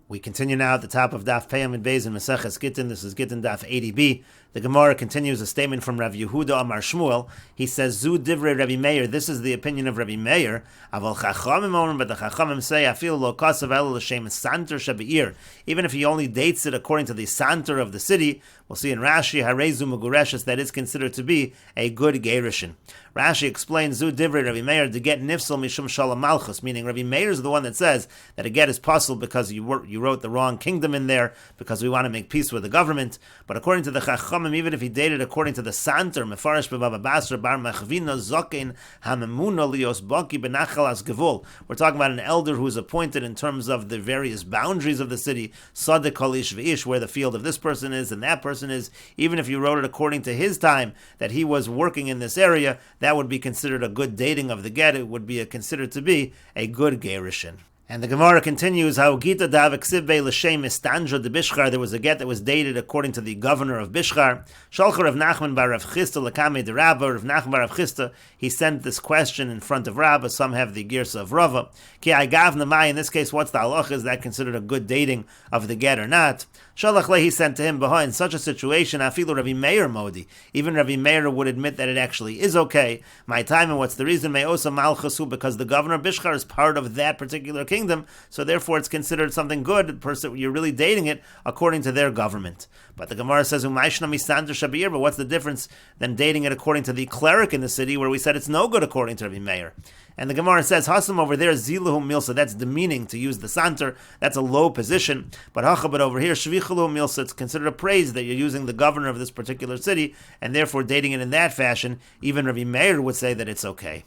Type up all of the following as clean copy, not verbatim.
We continue now at the top of Daf Yomi Gemara in Meseches Gitin. This is Gittin Daf 80b. The Gemara continues a statement from Rav Yehuda Amar Shmuel. He says, Zu divrei Rabbi Meir. This is the opinion of Rabbi Meir. Aval chachamim omer, but the chachamim say, Afil lo kasav elo l'shem santer shebeir. Even if he only dates it according to the santer of the city, we'll see in Rashi, Harezu Mugureshes, that is considered to be a good gerushin. Rashi explains, Zu divrei Rabbi Meir, to get nifsal mishum shalom malchus, meaning Rabbi Meir is the one that says that a get is possible because you wrote the wrong kingdom in there, because we want to make peace with the government. But according to the chachamim, even if he dated according to the santer, Mefarish b'Baba Basra bar Machvina zokein hamemuna lios baki benachal as gevul. We're talking about an elder who is appointed in terms of the various boundaries of the city, Sadek Kolish v'ish, where the field of this person is and that person is. Even if you wrote it according to his time that he was working in this area, that would be considered a good dating of the get. It would be considered to be a good gerushin. And the Gemara continues, how Gittin Daf 80b l'shem istanja de Bishchar. There was a get that was dated according to the governor of Bishchar. Shalcha Rav Nachman bar Rav Chisda l'kamei de Rabba. Rav Nachman bar Rav Chisda, he sent this question in front of Rabba. Some have the girsa of Rava. Ki agav namai. In this case, what's the halacha? Is that considered a good dating of the get or not? Shalach le, he sent to him, in such a situation, afilu Rabbi Meir modi. Even Rabbi Meir would admit that it actually is okay. My time, and what's the reason? Me'osa malchusu, because the governor of Bishchar is part of that particular kingdom, so therefore it's considered something good. You're really dating it according to their government. But the Gemara says, but what's the difference than dating it according to the cleric in the city, where we said it's no good according to Rabbi Meir? And the Gemara says, Hasam over there, Ziluhu Milsa, that's demeaning to use the santer, that's a low position. But over here, Shvichalu Milsa, it's considered a praise that you're using the governor of this particular city, and therefore dating it in that fashion. Even Rabbi Meir would say that it's okay.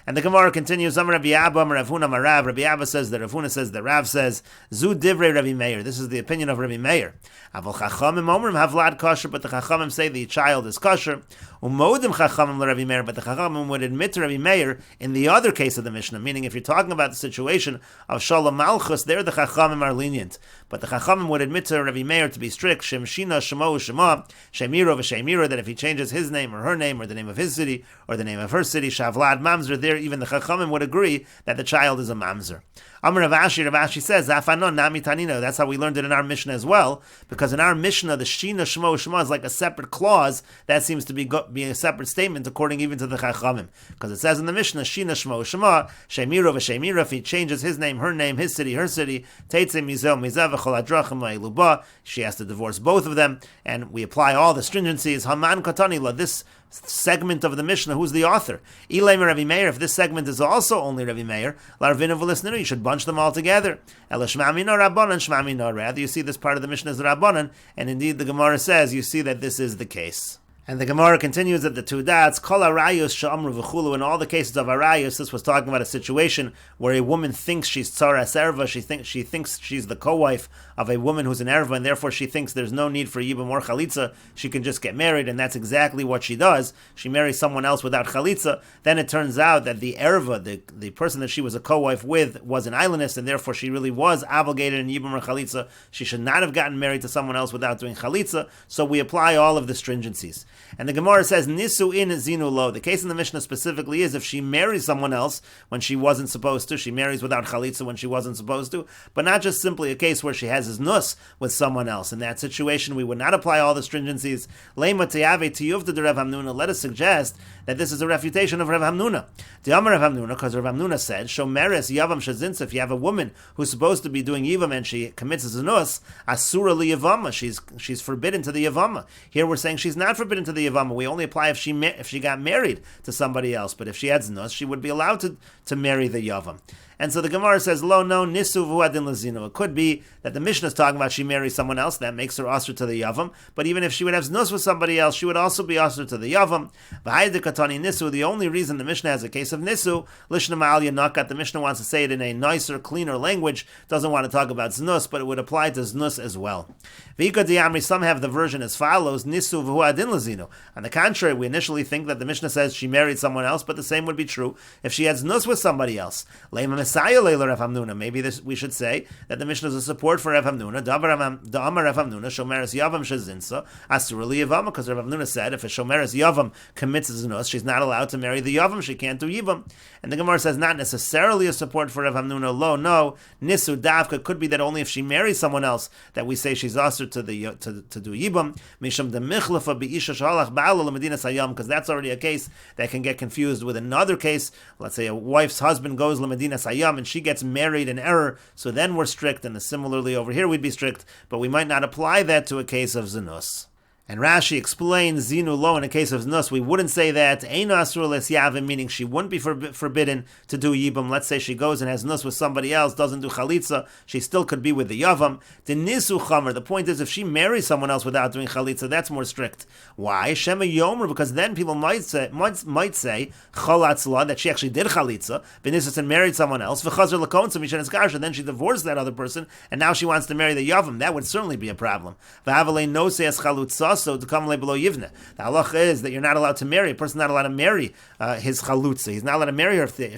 And the Gemara continues, Rabbi Abba, Rav Huna, Marav. Rabbi Abba says that Rav Huna says that Rav says, Zu divrei Rabbi Meir. This is the opinion of Rabbi Meir. Aval chachamim omrim havlad kosher, but the chachamim say the child is kosher. Umodim chachamim l'Rabbi Meir, but the chachamim would admit to Rabbi Meir in the other case of the Mishnah, meaning if you're talking about the situation of Shalom Malchus, there the chachamim are lenient. But the chachamim would admit to Rabbi Meir to be strict, Shem Shina, Shemo, Shema, Shemiro, V'Shemiro, that if he changes his name or her name or the name of his city or the name of her city, Shavlad Mamzer, there even the chachamim would agree that the child is a mamzer. Amar Rav Ashi says, Zafanon nami tanino. That's how we learned it in our Mishnah as well, because in our Mishnah, the Shina Shemo Shema is like a separate clause. That seems to be a separate statement according even to the chachamim, because it says in the Mishnah, Shina Shemo Shema, Shemiro v'Shemiro, if he changes his name, her name, his city, her city, Teitze Mizel Mizav v'Chol Hadrachim La'iluba, she has to divorce both of them, and we apply all the stringencies. Haman Katani La, this segment of the Mishnah, who's the author? Ilay Rabbi Meir, if this segment is also only Rabbi Meir, Larvinu v'Lisninu, you should bunch them all together. Ela Shmami no Rabbanan, Shmami no. Rather, you see this part of the Mishnah is the Rabbanan, and indeed the Gemara says, you see that this is the case. And the Gemara continues at the two dots, Kol arayos sha'amru v'chulu. In all the cases of arayos, this was talking about a situation where a woman thinks she's tzaras erva, she thinks she's the co-wife of a woman who's an erva, and therefore she thinks there's no need for yibum or chalitza, she can just get married, and that's exactly what she does. She marries someone else without chalitza. Then it turns out that the erva, the person that she was a co-wife with, was an islandist, and therefore she really was obligated in yibum or chalitza. She should not have gotten married to someone else without doing chalitza, so we apply all of the stringencies. And the Gemara says, Nisu in zinu lo. The case in the Mishnah specifically is if she marries someone else when she wasn't supposed to. She marries without chalitza when she wasn't supposed to. But not just simply a case where she has his nus with someone else. In that situation, we would not apply all the stringencies. Leima teyave tiyuvta de Rav Hamnuna. Let us suggest that this is a refutation of Rav Hamnuna. The Amar Rav Hamnuna, because Rav Hamnuna said, Shomeres yavam shazinsa. If you have a woman who's supposed to be doing yivam and she commits a nus, asura li yavama. She's forbidden to the yavama. Here we're saying she's not forbidden to the yavama. We only apply if she got married to somebody else. But if she had znus, she would be allowed to marry the yavam. And so the Gemara says, Lo no nisu v'uadin lazino. It could be that the Mishnah is talking about she marries someone else, that makes her usher to the yavam. But even if she would have znus with somebody else, she would also be usher to the yavam. V'hayde katani nisu. The only reason the Mishnah has a case of nisu, lishna ma'al yanakat. The Mishnah wants to say it in a nicer, cleaner language. Doesn't want to talk about znus, but it would apply to znus as well. V'ika di'amri. Some have the version as follows: nisu v'uadin lazino. zinu. On the contrary, we initially think that the Mishnah says she married someone else, but the same would be true if she had znus with somebody else. Leima Messiah leila Rav Hamnuna. Maybe we should say that the Mishnah is a support for Rav Hamnuna. Da'amar Rav Hamnuna shomeres yavam shezinsa asur yavam, because Rav Hamnuna said if a shomeres yavam commits znus, she's not allowed to marry the yavam. She can't do yivam. And the Gemara says not necessarily a support for Rav Hamnuna. Lo, no, nisu davka could be that only if she marries someone else that we say she's asur to do yibam. Misham de michlafa beisha shalach ba'ala l'medina sayam, because that's already a case that can get confused with another case. Let's say a wife's husband goes l'medina sayam and she gets married in error, so then we're strict, and similarly over here we'd be strict, but we might not apply that to a case of zinus. And Rashi explains zinu lo in a case of znus. We wouldn't say that eino asur lesyavim, meaning she wouldn't be forbidden to do yibam. Let's say she goes and has znus with somebody else, doesn't do chalitza, she still could be with the yavam. The nisu chamer. The point is, if she marries someone else without doing chalitza, that's more strict. Why? Shema yomer, because then people might say chalatzla, that she actually did chalitza, v'nisas, and married someone else. V'chazer lakonsa mishen eskarsha, then she divorced that other person, and now she wants to marry the yavam. That would certainly be a problem. V'havalei no seas chalutza. So to come below yivne, the halacha is that you're not allowed to marry. A person's not allowed to marry his chalutza. He's not allowed to marry her if they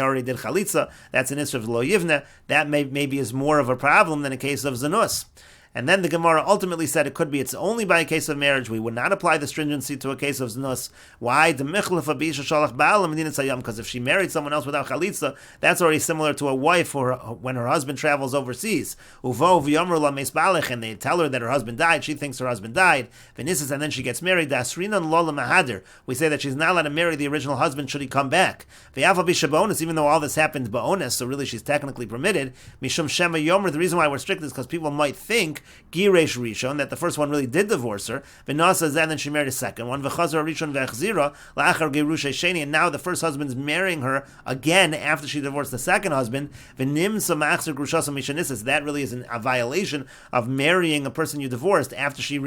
already did chalitza. That's an issue of below yivne. That maybe is more of a problem than a case of zanus. And then the Gemara ultimately said it's only by a case of marriage. We would not apply the stringency to a case of znus. Why? Because if she married someone else without chalitza, that's already similar to a wife or when her husband travels overseas. And they tell her that her husband died. She thinks her husband died. And then she gets married. We say that she's not allowed to marry the original husband should he come back. Even though all this happened ba'ones, so really she's technically permitted. The reason why we're strict is because people might think Giresh Rishon, that the first one really did divorce her. V'nasa zeh, then she married a second one. V'chazar Rishon v'echzira la'achar Gerusha Sheni, and now the first husband's marrying her again after she divorced the second husband. V'nim samachzer grushasa mishanisas. That really is a violation of marrying a person you divorced after she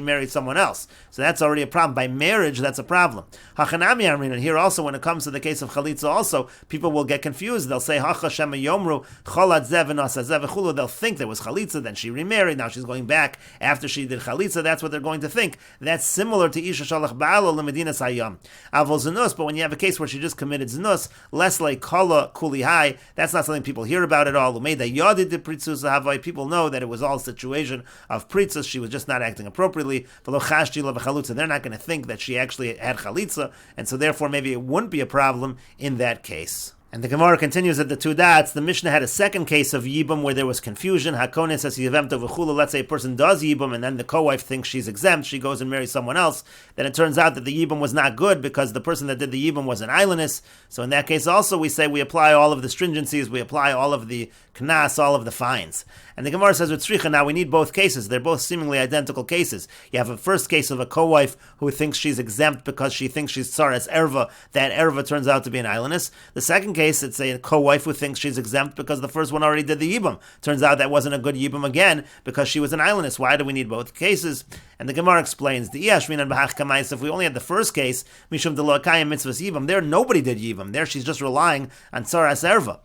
married someone else. So that's already a problem. By marriage, that's a problem. Hachanami Amrin, and here also when it comes to the case of chalitza, also people will get confused. They'll say Hacha Shema Yomru Cholat Zev v'nasa Zev v'chulu. They'll think there was chalitza, then she remarried. Now she's going back after she did chalitza. That's what they're going to think. That's similar to Isha Shalach Ba'ala L'Medina Sayam. Avol Zinus, but when you have a case where she just committed Zinus, less like Kala Kulihai, that's not something people hear about at all. Umeda Yadi de Pritzus Havai, people know that it was all a situation of Pritzus, she was just not acting appropriately. They're not going to think that she actually had chalitza, and so therefore maybe it wouldn't be a problem in that case. And the Gemara continues at the two dots. The Mishnah had a second case of yibum where there was confusion. Hakonis says yivemto v'chula. Let's say a person does yibum and then the co-wife thinks she's exempt. She goes and marries someone else. Then it turns out that the yibum was not good because the person that did the yibum was an islandess. So in that case also we say we apply all of the stringencies. We apply all of the knas, all of the fines. And the Gemara says with tzricha, now we need both cases. They're both seemingly identical cases. You have a first case of a co-wife who thinks she's exempt because she thinks she's tzaras erva. That erva turns out to be an islandess. The second case, it's a co-wife who thinks she's exempt because the first one already did the yibum. Turns out that wasn't a good yibum again because she was an islandess. Why do we need both cases? And the Gemara explains, if we only had the first case, mishum delo kayim mitzvahs yibum, there nobody did yibum. There she's just relying on tzaras erva.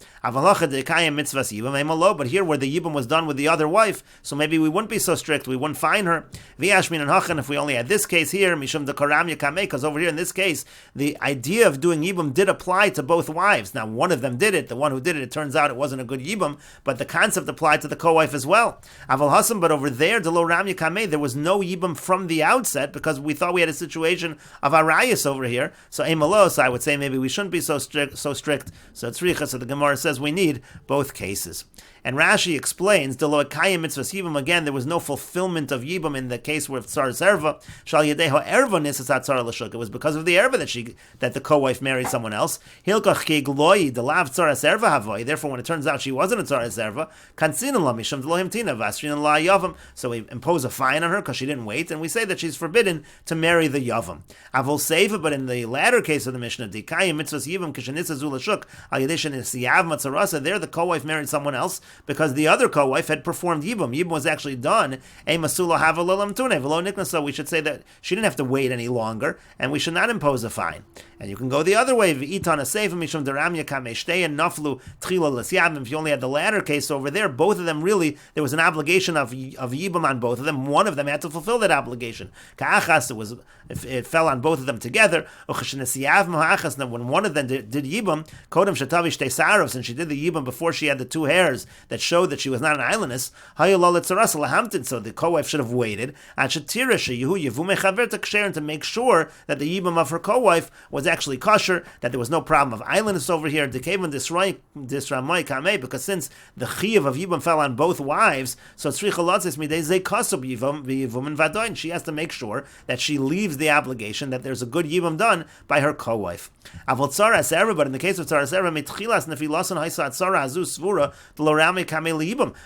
But here where the yibum was done with the other wife, so maybe we wouldn't be so strict, we wouldn't fine her. If we only had this case here, mishum de karam yakame, because over here in this case, the idea of doing yibum did apply to both wives. Now one of them did it, the one who did it, it turns out it wasn't a good yibum, but the concept applied to the co-wife as well. Aval Hasan, but over there, de lo ram yakame, there was no yibum from the outset because we thought we had a situation of arayas over here. So emalos, I would say maybe we shouldn't be so strict. So tzricha, so the Gemara says we need both cases. And Rashi explains, Delo Kayim Mitzvahs Yibum, again, there was no fulfillment of Yibum in the case where Tzaras Erva, Shal Yedeho Erva Nisasat Tzara L'Shuk. It was because of the Erva that the co-wife married someone else. Hilkach Kegloi, the Lav Tzaras Erva Havoi. Therefore, when it turns out she wasn't a Tzaras Erva, Kansinan La Misham Delohim Tina, Vasrinan La Yavam. So we impose a fine on her because she didn't wait, and we say that she's forbidden to marry the Yavam. Avol Seifa, but in the latter case of the Mishnah, Dikayim Mitzvahs Yibum, Kishanisa Zulashuk, Al Yedeshan Siyav Matzarasa, there the co-wife married someone else. because the other co-wife had performed Yibum. Yibum was actually done. So we should say that she didn't have to wait any longer, and we should not impose a fine. And you can go the other way. If you only had the latter case over there, both of them really, there was an obligation of Yibum on both of them. One of them had to fulfill that obligation. It fell on both of them together. When one of them did Yibum, and she did the Yibum before she had the two hairs that showed that she was not an islandess, so the co-wife should have waited to make sure that the Yibum of her co-wife was actually kosher, that there was no problem of islandess over here, because since the chiyuv of Yibum fell on both wives, so she has to make sure that she leaves the obligation, that there's a good Yibum done by her co-wife. But in the case of Tzaras Erva,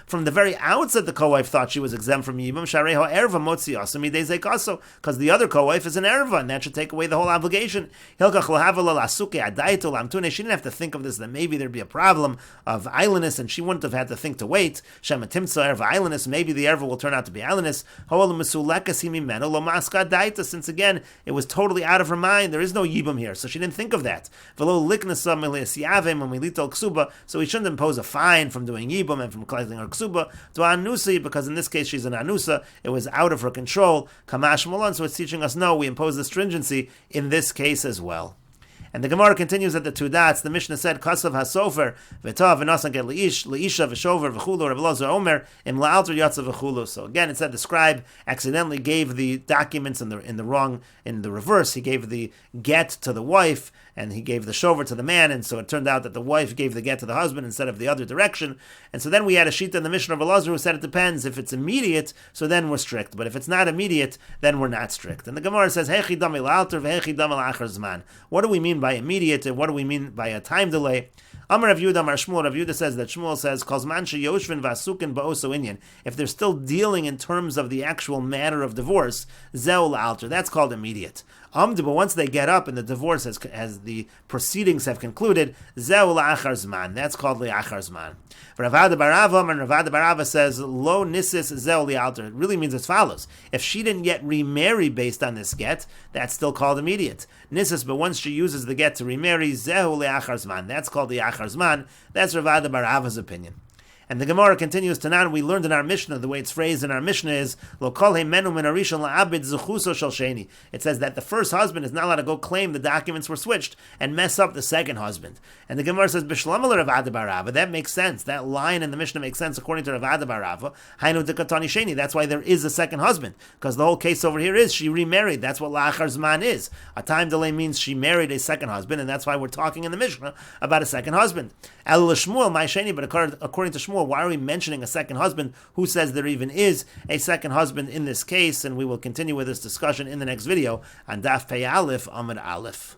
from the very outset the co-wife thought she was exempt from Yibum, because the other co-wife is an Erva, and that should take away the whole obligation. She didn't have to think of this, that maybe there'd be a problem of islandess, and she wouldn't have had to think to wait. Maybe the Erva will turn out to be islandess. Since again, it was totally out of her mind, there is no Yibum here, so she didn't think of that. So we shouldn't impose a fine from doing Yibum and from collecting her ksuba to Anusi, because in this case she's an Anusa, it was out of her control. Kamash Malon, so it's teaching us no, we impose the stringency in this case as well. And the Gemara continues at the two dots. The Mishnah said, "Kasav hasofer v'tav v'nasan get leisha v'shover v'chulu Rav Elazar Omer im la'alter yatzav v'chulu." So again, it said the scribe accidentally gave the documents in the reverse. He gave the get to the wife, and he gave the shover to the man, and so it turned out that the wife gave the get to the husband instead of the other direction. And so then we had a shita in the Mishnah of Elazar who said it depends. If it's immediate, so then we're strict, but if it's not immediate, then we're not strict. And the Gemara says, "Hechi dam la'alter v'hechi dam la'achar zman." What do we mean by immediate, and what do we mean by a time delay? Amar Rav Yehuda, Amar Shmuel. Rav Yehuda says that Shmuel says, "Kozman sheyoshvin v'asukin ba'oso inyan." If they're still dealing in terms of the actual matter of divorce, zeu la'alter. That's called immediate. But once they get up and the divorce as the proceedings have concluded, zeu la'achar zman. That's called la'achar zman. Ravada Barava, and Ravada Barava says, "Lo nisis zeu li'alter." It really means as follows: if she didn't yet remarry based on this get, that's still called immediate. Nisis, but once she uses the get to remarry, zeu li'achar zman. That's called li'achar zman. That's Ravada Barava's opinion. And the Gemara continues to now, we learned in our Mishnah, the way it's phrased in our Mishnah is, Lo kol menu min harishon la'abid zuchuso shel sheni. It says that the first husband is not allowed to go claim the documents were switched and mess up the second husband. And the Gemara says, B'shlamel Rav Ada bar Rava. That makes sense. That line in the Mishnah makes sense according to Rav Ada bar Rava. Hainu dekatani sheni. That's why there is a second husband. Because the whole case over here is she remarried. That's what la'achar zman is. A time delay means she married a second husband, and that's why we're talking in the Mishnah about a second husband. El l'shmuel my sheni, but according to Shmuel, why are we mentioning a second husband? Who says there even is a second husband in this case? And we will continue with this discussion in the next video on Daf Pei Aleph Amud Aleph.